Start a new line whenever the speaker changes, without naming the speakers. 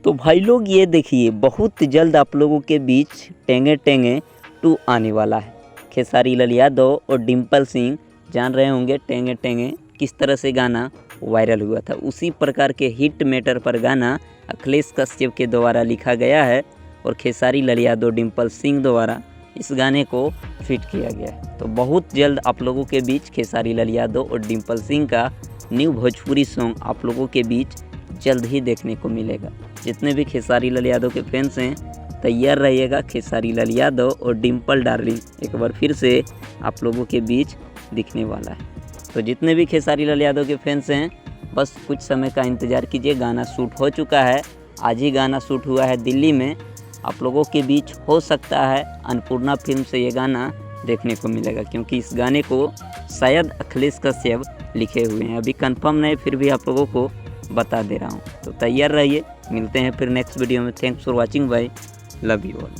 तो भाई लोग ये देखिए, बहुत जल्द आप लोगों के बीच टेंगे टेंगे 2 आने वाला है। खेसारी लाल यादव और डिम्पल सिंह जान रहे होंगे टेंगे टेंगे किस तरह से गाना वायरल हुआ था। उसी प्रकार के हिट मैटर पर गाना अखिलेश कश्यप के द्वारा लिखा गया है और खेसारी लाल यादव डिम्पल सिंह द्वारा इस गाने को फिट किया गया है। तो बहुत जल्द आप लोगों के बीच खेसारी लाल यादव और डिम्पल सिंह का न्यू भोजपुरी सॉन्ग आप लोगों के बीच जल्द ही देखने को मिलेगा। जितने भी खेसारी लाल यादव के फैंस हैं, तैयार रहिएगा। खेसारी लाल यादव और डिम्पल डार्लिंग एक बार फिर से आप लोगों के बीच दिखने वाला है। तो जितने भी खेसारी लाल यादव के फैंस हैं, बस कुछ समय का इंतज़ार कीजिए। गाना शूट हो चुका है, आज ही गाना शूट हुआ है दिल्ली में। आप लोगों के बीच हो सकता है अन्नपूर्णा फिल्म से ये गाना देखने को मिलेगा, क्योंकि इस गाने को शायद अखिलेश कश्यप लिखे हुए हैं। अभी कंफर्म नहीं, फिर भी आप लोगों को बता दे रहा हूँ। तो तैयार रहिए, मिलते हैं फिर नेक्स्ट वीडियो में। थैंक्स फॉर वॉचिंग भाई, लव यू ऑल।